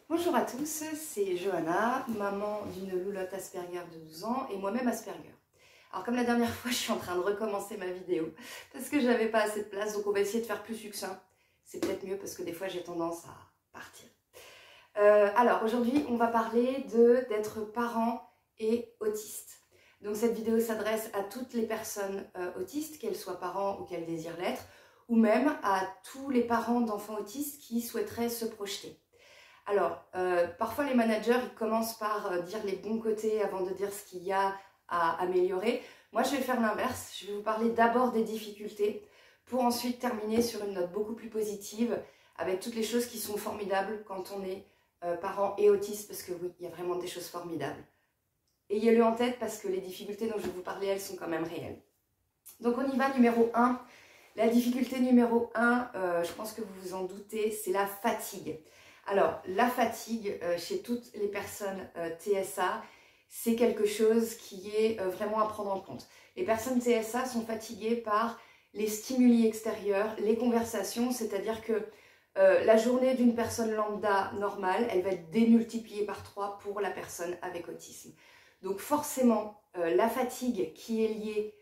Bonjour à tous, c'est Johanna, maman d'une loulotte Asperger de 12 ans et moi-même Asperger. Alors comme la dernière fois, je suis en train de recommencer ma vidéo parce que j'avais pas assez de place, donc on va essayer de faire plus succinct. C'est peut-être mieux parce que des fois j'ai tendance à partir. Alors aujourd'hui, on va parler d'être parent et autiste. Donc cette vidéo s'adresse à toutes les personnes autistes, qu'elles soient parents ou qu'elles désirent l'être, ou même à tous les parents d'enfants autistes qui souhaiteraient se projeter. Alors, parfois les managers ils commencent par dire les bons côtés avant de dire ce qu'il y a à améliorer. Moi, je vais faire l'inverse. Je vais vous parler d'abord des difficultés pour ensuite terminer sur une note beaucoup plus positive avec toutes les choses qui sont formidables quand on est parent et autiste, parce que oui, il y a vraiment des choses formidables. Ayez-le en tête parce que les difficultés dont je vais vous parler, elles sont quand même réelles. Donc on y va, numéro 1. La difficulté numéro 1, je pense que vous vous en doutez, c'est la fatigue. Alors, la fatigue chez toutes les personnes TSA, c'est quelque chose qui est vraiment à prendre en compte. Les personnes TSA sont fatiguées par les stimuli extérieurs, les conversations, c'est-à-dire que la journée d'une personne lambda normale, elle va être démultipliée par 3 pour la personne avec autisme. Donc forcément, la fatigue qui est liée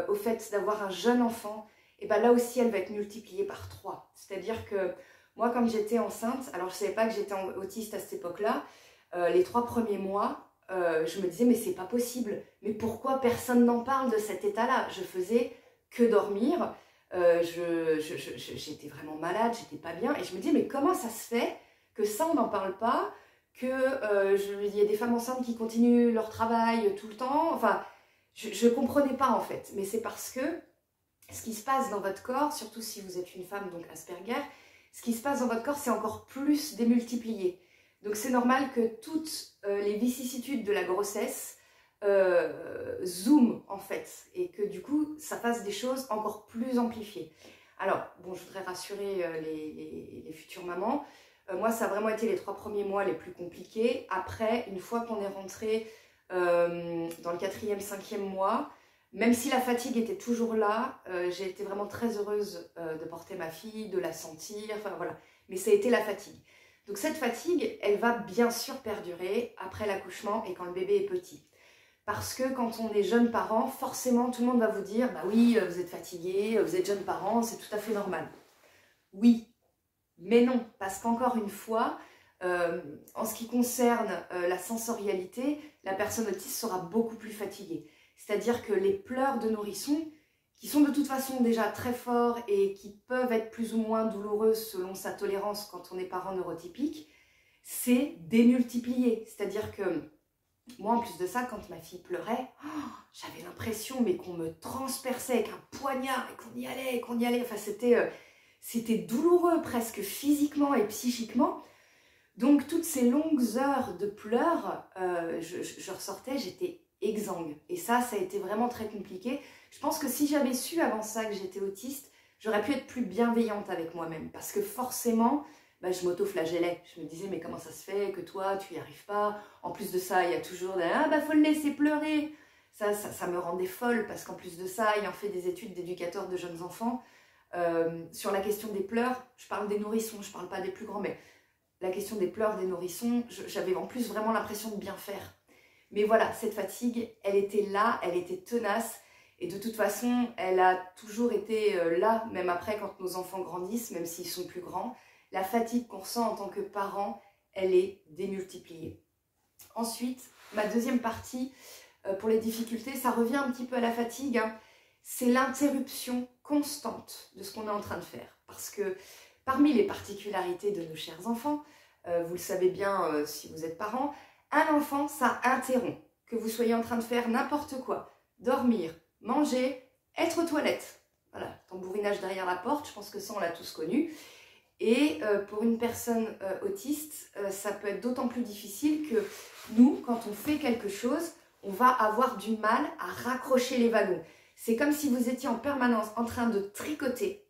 au fait d'avoir un jeune enfant, et ben là aussi, elle va être multipliée par 3. C'est-à-dire que moi, quand j'étais enceinte, alors je ne savais pas que j'étais autiste à cette époque-là, les 3 premiers mois, je me disais, mais c'est pas possible. Mais pourquoi personne n'en parle de cet état-là? Je faisais que dormir, j'étais vraiment malade, j'étais pas bien. Et je me disais, mais comment ça se fait que ça, on n'en parle pas, qu'il y a des femmes enceintes qui continuent leur travail tout le temps. Enfin, je ne comprenais pas en fait. Mais c'est parce que ce qui se passe dans votre corps, surtout si vous êtes une femme, donc Asperger, ce qui se passe dans votre corps, c'est encore plus démultiplié. Donc c'est normal que toutes les vicissitudes de la grossesse zooment en fait, et que du coup, ça fasse des choses encore plus amplifiées. Alors, bon, je voudrais rassurer les futures mamans. Moi, ça a vraiment été les 3 premiers mois les plus compliqués. Après, une fois qu'on est rentré dans le 4e, 5e mois, même si la fatigue était toujours là, j'ai été vraiment très heureuse de porter ma fille, de la sentir, enfin voilà. Mais ça a été la fatigue. Donc cette fatigue, elle va bien sûr perdurer après l'accouchement et quand le bébé est petit. Parce que quand on est jeune parent, forcément tout le monde va vous dire « Bah oui, vous êtes fatigué, vous êtes jeune parent, c'est tout à fait normal. » Oui, mais non, parce qu'encore une fois, en ce qui concerne la sensorialité, la personne autiste sera beaucoup plus fatiguée. C'est-à-dire que les pleurs de nourrisson, qui sont de toute façon déjà très forts et qui peuvent être plus ou moins douloureuses selon sa tolérance quand on est parent neurotypique, c'est démultiplié. C'est-à-dire que moi, en plus de ça, quand ma fille pleurait, j'avais l'impression qu'on me transperçait avec un poignard et qu'on y allait. Enfin, c'était douloureux presque physiquement et psychiquement. Donc toutes ces longues heures de pleurs, je ressortais, j'étais exsangue. Et ça a été vraiment très compliqué. Je pense que si j'avais su avant ça que j'étais autiste, j'aurais pu être plus bienveillante avec moi-même. Parce que forcément, je m'auto-flagellais. Je me disais, mais comment ça se fait que toi, tu n'y arrives pas? En plus de ça, il y a toujours des « Ah, faut le laisser pleurer !» Ça me rendait folle parce qu'en plus de ça, ayant fait des études d'éducateur de jeunes enfants, sur la question des pleurs, je parle des nourrissons, je parle pas des plus grands, mais la question des pleurs des nourrissons, j'avais en plus vraiment l'impression de bien faire. Mais voilà, cette fatigue, elle était là, elle était tenace. Et de toute façon, elle a toujours été là, même après quand nos enfants grandissent, même s'ils sont plus grands. La fatigue qu'on ressent en tant que parent, elle est démultipliée. Ensuite, ma deuxième partie, pour les difficultés, ça revient un petit peu à la fatigue, hein. C'est l'interruption constante de ce qu'on est en train de faire. Parce que parmi les particularités de nos chers enfants, vous le savez bien si vous êtes parent, un enfant, ça interrompt. Que vous soyez en train de faire n'importe quoi, dormir, manger, être aux toilettes. Voilà, tambourinage derrière la porte, je pense que ça on l'a tous connu. Et pour une personne autiste, ça peut être d'autant plus difficile que nous, quand on fait quelque chose, on va avoir du mal à raccrocher les wagons. C'est comme si vous étiez en permanence en train de tricoter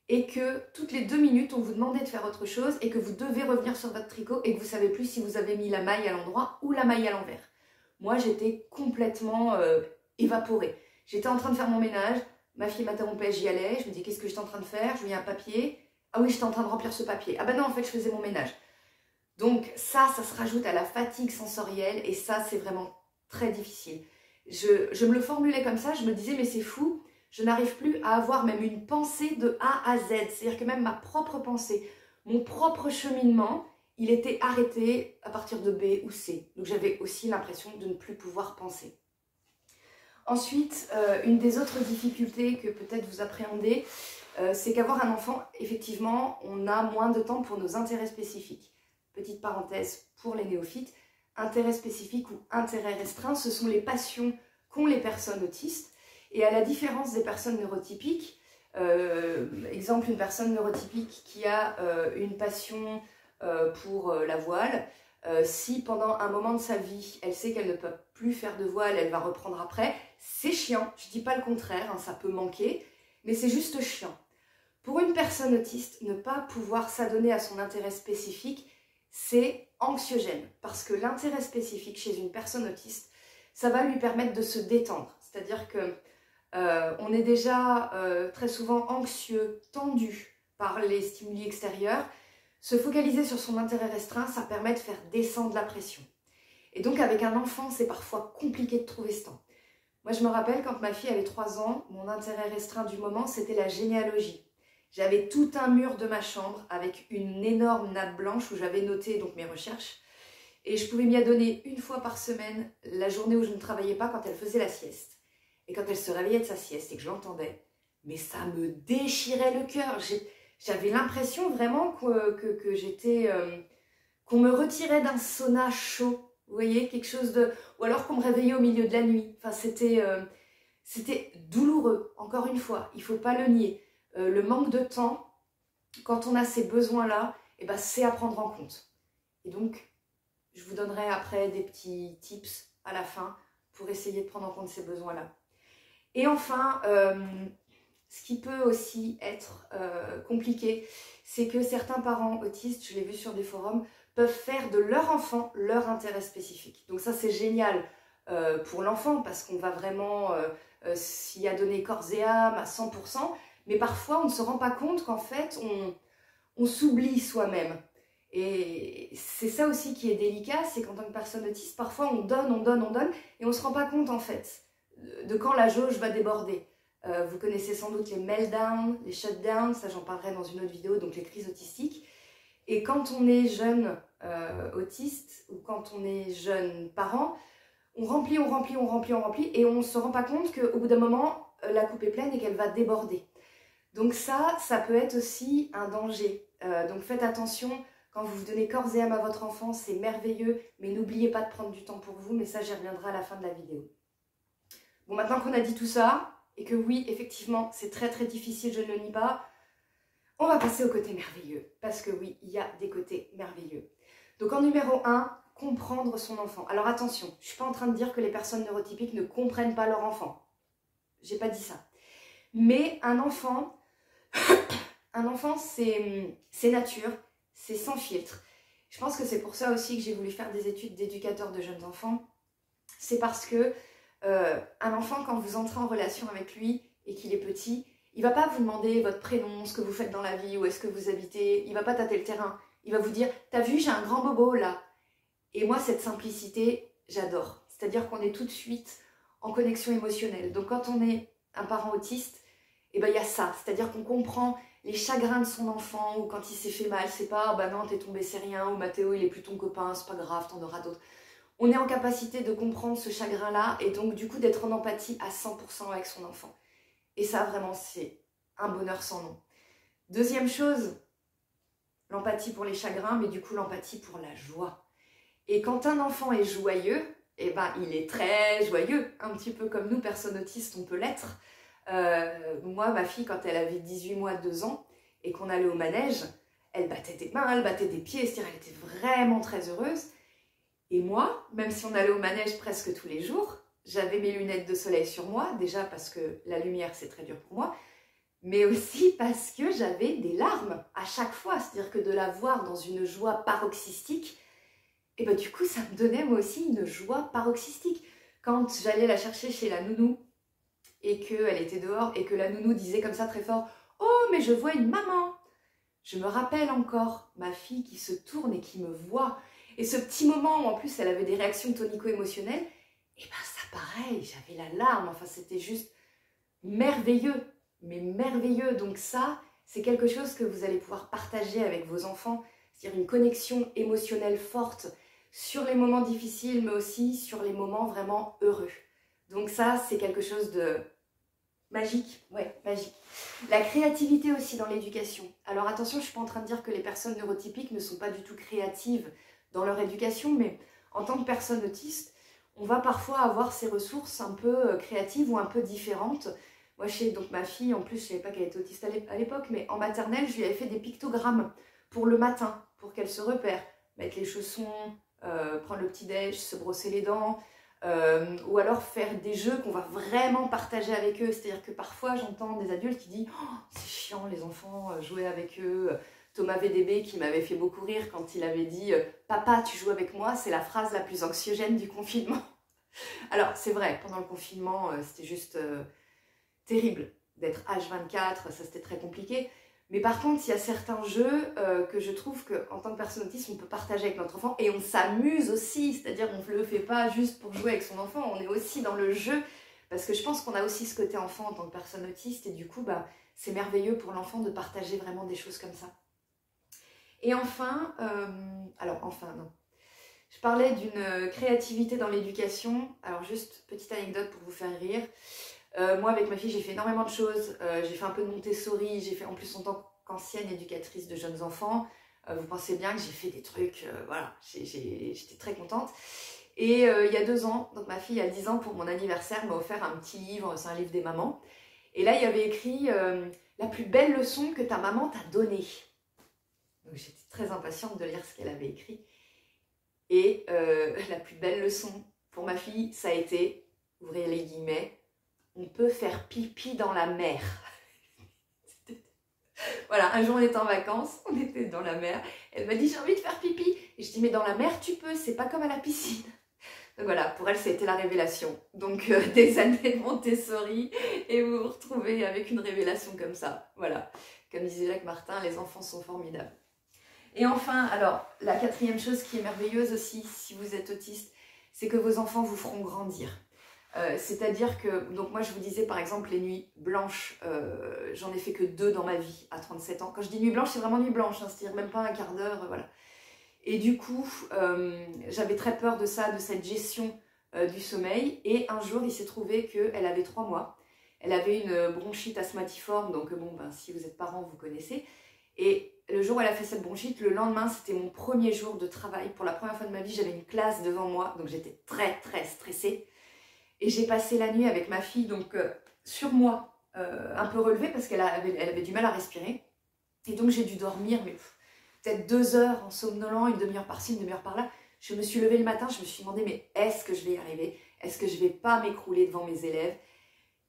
et que toutes les 2 minutes, on vous demandait de faire autre chose et que vous devez revenir sur votre tricot et que vous ne savez plus si vous avez mis la maille à l'endroit ou la maille à l'envers. Moi, j'étais complètement évaporée. J'étais en train de faire mon ménage, ma fille m'interrompait, j'y allais, je me disais qu'est-ce que j'étais en train de faire, je voyais un papier, ah oui, j'étais en train de remplir ce papier, ah ben non, en fait, je faisais mon ménage. Donc ça se rajoute à la fatigue sensorielle et ça, c'est vraiment très difficile. Je me le formulais comme ça, je me disais mais c'est fou, je n'arrive plus à avoir même une pensée de A à Z. C'est-à-dire que même ma propre pensée, mon propre cheminement, il était arrêté à partir de B ou C. Donc j'avais aussi l'impression de ne plus pouvoir penser. Ensuite, une des autres difficultés que peut-être vous appréhendez, c'est qu'avoir un enfant, effectivement, on a moins de temps pour nos intérêts spécifiques. Petite parenthèse pour les néophytes, intérêts spécifiques ou intérêts restreints, ce sont les passions qu'ont les personnes autistes. Et à la différence des personnes neurotypiques, exemple une personne neurotypique qui a une passion pour la voile, si pendant un moment de sa vie, elle sait qu'elle ne peut plus faire de voile, elle va reprendre après, c'est chiant, je ne dis pas le contraire, hein, ça peut manquer, mais c'est juste chiant. Pour une personne autiste, ne pas pouvoir s'adonner à son intérêt spécifique, c'est anxiogène, parce que l'intérêt spécifique chez une personne autiste, ça va lui permettre de se détendre, c'est-à-dire que on est déjà très souvent anxieux, tendu par les stimuli extérieurs. Se focaliser sur son intérêt restreint, ça permet de faire descendre la pression. Et donc avec un enfant, c'est parfois compliqué de trouver ce temps. Moi je me rappelle quand ma fille avait 3 ans, mon intérêt restreint du moment, c'était la généalogie. J'avais tout un mur de ma chambre avec une énorme nappe blanche où j'avais noté donc mes recherches. Et je pouvais m'y adonner une fois par semaine, la journée où je ne travaillais pas, quand elle faisait la sieste. Et quand elle se réveillait de sa sieste et que je l'entendais, mais ça me déchirait le cœur. J'avais l'impression vraiment que j'étais... qu'on me retirait d'un sauna chaud. Vous voyez, quelque chose de... Ou alors qu'on me réveillait au milieu de la nuit. Enfin, c'était douloureux. Encore une fois, il ne faut pas le nier. Le manque de temps, quand on a ces besoins-là, eh ben, c'est à prendre en compte. Et donc, je vous donnerai après des petits tips à la fin pour essayer de prendre en compte ces besoins-là. Et enfin, ce qui peut aussi être compliqué, c'est que certains parents autistes, je l'ai vu sur des forums, peuvent faire de leur enfant leur intérêt spécifique. Donc ça, c'est génial pour l'enfant parce qu'on va vraiment s'y adonner corps et âme à 100%. Mais parfois, on ne se rend pas compte qu'en fait, on s'oublie soi-même. Et c'est ça aussi qui est délicat, c'est qu'en tant que personne autiste, parfois on donne, et on ne se rend pas compte en fait de quand la jauge va déborder. Vous connaissez sans doute les meltdowns, les shutdowns, ça j'en parlerai dans une autre vidéo, donc les crises autistiques. Et quand on est jeune autiste, ou quand on est jeune parent, on remplit, et on ne se rend pas compte qu'au bout d'un moment, la coupe est pleine et qu'elle va déborder. Donc ça peut être aussi un danger. Donc faites attention, quand vous vous donnez corps et âme à votre enfant, c'est merveilleux, mais n'oubliez pas de prendre du temps pour vous, mais ça j'y reviendrai à la fin de la vidéo. Bon, maintenant qu'on a dit tout ça, et que oui, effectivement, c'est très très difficile, je ne le nie pas, on va passer au côté merveilleux, parce que oui, il y a des côtés merveilleux. Donc en numéro 1, comprendre son enfant. Alors attention, je ne suis pas en train de dire que les personnes neurotypiques ne comprennent pas leur enfant. J'ai pas dit ça. Mais un enfant c'est nature, c'est sans filtre. Je pense que c'est pour ça aussi que j'ai voulu faire des études d'éducateur de jeunes enfants. C'est parce que un enfant, quand vous entrez en relation avec lui et qu'il est petit, il ne va pas vous demander votre prénom, ce que vous faites dans la vie, où est-ce que vous habitez, il ne va pas tâter le terrain. Il va vous dire « T'as vu, j'ai un grand bobo là ». Et moi, cette simplicité, j'adore. C'est-à-dire qu'on est tout de suite en connexion émotionnelle. Donc quand on est un parent autiste, eh ben, y a ça. C'est-à-dire qu'on comprend les chagrins de son enfant, ou quand il s'est fait mal, c'est pas « bah non, t'es tombé, c'est rien », ou « Mathéo, il est plus ton copain, c'est pas grave, t'en auras d'autres ». On est en capacité de comprendre ce chagrin-là et donc du coup d'être en empathie à 100% avec son enfant. Et ça vraiment c'est un bonheur sans nom. Deuxième chose, l'empathie pour les chagrins, mais du coup l'empathie pour la joie. Et quand un enfant est joyeux, eh ben, il est très joyeux, un petit peu comme nous, personnes autistes, on peut l'être. Moi, ma fille, quand elle avait 18 mois, 2 ans, et qu'on allait au manège, elle battait des mains, elle battait des pieds, c'est-à-dire elle était vraiment très heureuse. Et moi, même si on allait au manège presque tous les jours, j'avais mes lunettes de soleil sur moi, déjà parce que la lumière c'est très dur pour moi, mais aussi parce que j'avais des larmes à chaque fois, c'est-à-dire que de la voir dans une joie paroxystique, et ben du coup ça me donnait moi aussi une joie paroxystique. Quand j'allais la chercher chez la nounou et qu'elle était dehors et que la nounou disait comme ça très fort « Oh mais je vois une maman !» Je me rappelle encore ma fille qui se tourne et qui me voit. Et ce petit moment où en plus elle avait des réactions tonico-émotionnelles, et ben ça pareil, j'avais la larme, enfin c'était juste merveilleux, mais merveilleux. Donc ça, c'est quelque chose que vous allez pouvoir partager avec vos enfants, c'est-à-dire une connexion émotionnelle forte sur les moments difficiles, mais aussi sur les moments vraiment heureux. Donc ça, c'est quelque chose de magique, ouais, magique. La créativité aussi dans l'éducation. Alors attention, je ne suis pas en train de dire que les personnes neurotypiques ne sont pas du tout créatives dans leur éducation, mais en tant que personne autiste, on va parfois avoir ces ressources un peu créatives ou un peu différentes. Moi, chez donc ma fille, en plus, je ne savais pas qu'elle était autiste à l'époque, mais en maternelle, je lui avais fait des pictogrammes pour le matin, pour qu'elle se repère. Mettre les chaussons, prendre le petit-déj, se brosser les dents, ou alors faire des jeux qu'on va vraiment partager avec eux. C'est-à-dire que parfois, j'entends des adultes qui disent « Oh, c'est chiant, les enfants, jouer avec eux ». Thomas VDB qui m'avait fait beaucoup rire quand il avait dit « Papa, tu joues avec moi », c'est la phrase la plus anxiogène du confinement. Alors, c'est vrai, pendant le confinement, c'était juste terrible d'être H24, ça c'était très compliqué. Mais par contre, il y a certains jeux que je trouve qu'en tant que personne autiste, on peut partager avec notre enfant et on s'amuse aussi, c'est-à-dire qu'on ne le fait pas juste pour jouer avec son enfant, on est aussi dans le jeu, parce que je pense qu'on a aussi ce côté enfant en tant que personne autiste et du coup, bah, c'est merveilleux pour l'enfant de partager vraiment des choses comme ça. Et enfin, non. Je parlais d'une créativité dans l'éducation. Alors juste, petite anecdote pour vous faire rire. Moi, avec ma fille, j'ai fait énormément de choses. J'ai fait un peu de Montessori. J'ai fait, en plus, en tant qu'ancienne éducatrice de jeunes enfants, vous pensez bien que j'ai fait des trucs, voilà, j'étais très contente. Et il y a 2 ans, donc ma fille, à 10 ans, pour mon anniversaire, m'a offert un petit livre, c'est un livre des mamans. Et là, il y avait écrit « La plus belle leçon que ta maman t'a donnée ». Donc j'étais très impatiente de lire ce qu'elle avait écrit. Et la plus belle leçon pour ma fille, ça a été, ouvrez les guillemets, on peut faire pipi dans la mer. Voilà, un jour on était en vacances, on était dans la mer. Elle m'a dit j'ai envie de faire pipi. Et je dis mais dans la mer tu peux, c'est pas comme à la piscine. Donc voilà, pour elle c'était la révélation. Donc des années de Montessori et vous vous retrouvez avec une révélation comme ça. Voilà, comme disait Jacques Martin, les enfants sont formidables. Et enfin, alors la 4e chose qui est merveilleuse aussi si vous êtes autiste, c'est que vos enfants vous feront grandir. C'est-à-dire que, donc moi je vous disais par exemple les nuits blanches, j'en ai fait que 2 dans ma vie à 37 ans. Quand je dis nuit blanche, c'est vraiment nuit blanche, hein, c'est-à-dire même pas un quart d'heure, voilà. Et du coup, j'avais très peur de ça, de cette gestion du sommeil. Et un jour, il s'est trouvé qu'elle avait 3 mois. Elle avait une bronchite asthmatiforme, donc bon, ben, si vous êtes parents, vous connaissez. Et le jour où elle a fait cette bronchite, le lendemain, c'était mon premier jour de travail. Pour la première fois de ma vie, j'avais une classe devant moi, donc j'étais très très stressée. Et j'ai passé la nuit avec ma fille, donc sur moi, un peu relevée, parce qu'elle avait du mal à respirer. Et donc j'ai dû dormir, mais peut-être 2 heures en somnolant, une demi-heure par-ci, une demi-heure par-là. Je me suis levée le matin, je me suis demandé, mais est-ce que je vais y arriver? Est-ce que je ne vais pas m'écrouler devant mes élèves?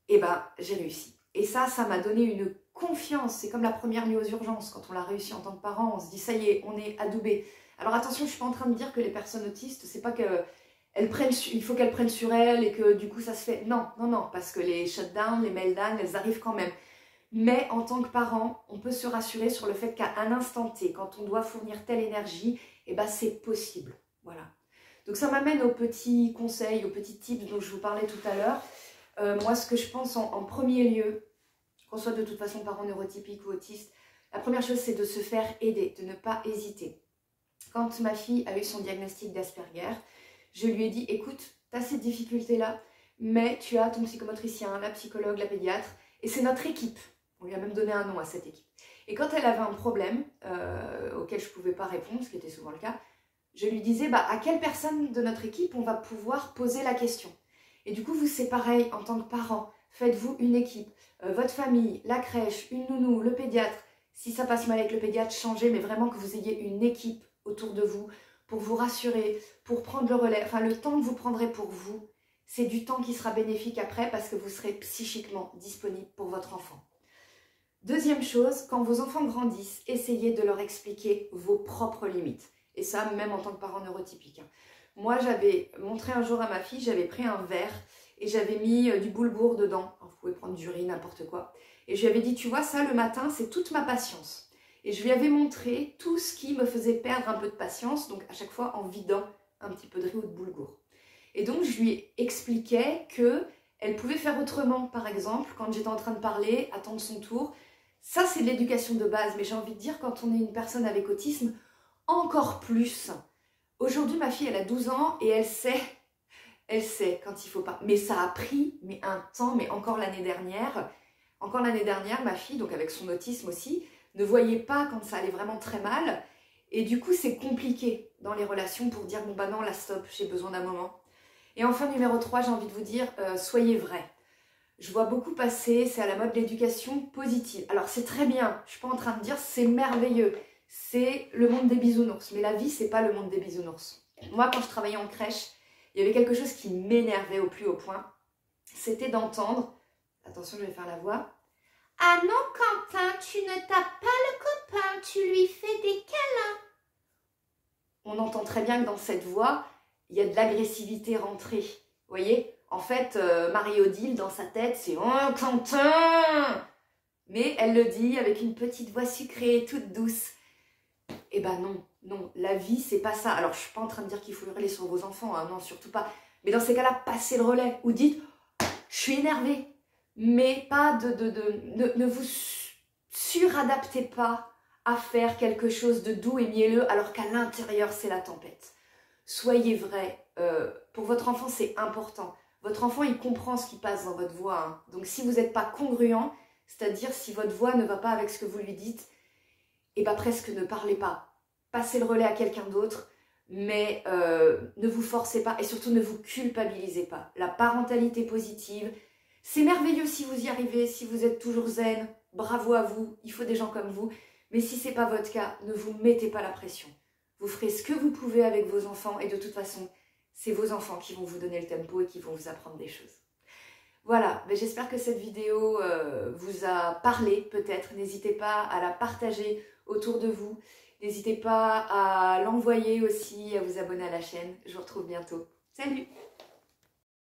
Et ben, j'ai réussi. Et ça m'a donné une confiance. C'est comme la première nuit aux urgences. Quand on l'a réussi en tant que parent, on se dit, ça y est, on est adoubé. Alors attention, je ne suis pas en train de dire que les personnes autistes, c'est pas que il faut qu'elles prennent sur elles et que du coup ça se fait. Non, non, non, parce que les shutdowns, les meltdowns, elles arrivent quand même. Mais en tant que parent, on peut se rassurer sur le fait qu'à un instant T, quand on doit fournir telle énergie, eh ben c'est possible. Voilà. Donc ça m'amène aux petits conseils, aux petits tips dont je vous parlais tout à l'heure. Moi, ce que je pense en premier lieu, qu'on soit de toute façon parent neurotypique ou autiste, la première chose c'est de se faire aider, de ne pas hésiter. Quand ma fille a eu son diagnostic d'Asperger, je lui ai dit, écoute, tu as cette difficulté-là, mais tu as ton psychomotricien, la psychologue, la pédiatre, et c'est notre équipe. On lui a même donné un nom à cette équipe. Et quand elle avait un problème auquel je ne pouvais pas répondre, ce qui était souvent le cas, je lui disais, bah, à quelle personne de notre équipe on va pouvoir poser la question. Et du coup, vous, c'est pareil, en tant que parent, faites-vous une équipe, votre famille, la crèche, une nounou, le pédiatre. Si ça passe mal avec le pédiatre, changez, mais vraiment que vous ayez une équipe autour de vous, pour vous rassurer, pour prendre le relais, enfin le temps que vous prendrez pour vous, c'est du temps qui sera bénéfique après parce que vous serez psychiquement disponible pour votre enfant. Deuxième chose, quand vos enfants grandissent, essayez de leur expliquer vos propres limites. Et ça, même en tant que parent neurotypique. Moi, j'avais montré un jour à ma fille, j'avais pris un verre et j'avais mis du boulgour dedans. Alors, vous pouvez prendre du riz, n'importe quoi. Et je lui avais dit, tu vois, ça le matin, c'est toute ma patience. Et je lui avais montré tout ce qui me faisait perdre un peu de patience, donc à chaque fois en vidant un petit peu de riz ou de boulgour. Et donc je lui expliquais qu'elle pouvait faire autrement, par exemple, quand j'étais en train de parler, attendre son tour. Ça, c'est de l'éducation de base, mais j'ai envie de dire, quand on est une personne avec autisme, encore plus. Aujourd'hui, ma fille, elle a 12 ans et elle sait quand il faut pas. Mais ça a pris un temps, mais encore l'année dernière, ma fille, donc avec son autisme aussi, ne voyait pas quand ça allait vraiment très mal. Et du coup, c'est compliqué dans les relations pour dire, bon bah non, là stop, j'ai besoin d'un moment. Et enfin, numéro 3, j'ai envie de vous dire, soyez vrai. Je vois beaucoup passer, c'est à la mode l'éducation positive. Alors c'est très bien, je suis pas en train de dire c'est merveilleux, c'est le monde des bisounours. Mais la vie, c'est pas le monde des bisounours. Moi, quand je travaillais en crèche, il y avait quelque chose qui m'énervait au plus haut point. C'était d'entendre, attention, je vais faire la voix. Ah non, Quentin, tu ne tapes pas le copain, tu lui fais des câlins. On entend très bien que dans cette voix, il y a de l'agressivité rentrée. Vous voyez? En fait, Marie-Odile, dans sa tête, c'est « Oh, Quentin !» Mais elle le dit avec une petite voix sucrée, toute douce. Eh ben non, non, la vie, c'est pas ça. Alors, je suis pas en train de dire qu'il faut hurler sur vos enfants, hein, non, surtout pas. Mais dans ces cas-là, passez le relais ou dites « Je suis énervée !» Mais pas ne vous suradaptez pas à faire quelque chose de doux et mielleux alors qu'à l'intérieur, c'est la tempête. Soyez vrai, pour votre enfant, c'est important. Votre enfant, il comprend ce qui passe dans votre voix. Hein. Donc, si vous n'êtes pas congruent, c'est-à-dire si votre voix ne va pas avec ce que vous lui dites, et bien presque ne parlez pas. Passez le relais à quelqu'un d'autre, mais ne vous forcez pas et surtout ne vous culpabilisez pas. La parentalité positive, c'est merveilleux si vous y arrivez, si vous êtes toujours zen, bravo à vous, il faut des gens comme vous. Mais si ce n'est pas votre cas, ne vous mettez pas la pression. Vous ferez ce que vous pouvez avec vos enfants et de toute façon, c'est vos enfants qui vont vous donner le tempo et qui vont vous apprendre des choses. Voilà, j'espère que cette vidéo vous a parlé peut-être. N'hésitez pas à la partager autour de vous. N'hésitez pas à l'envoyer aussi, à vous abonner à la chaîne. Je vous retrouve bientôt. Salut!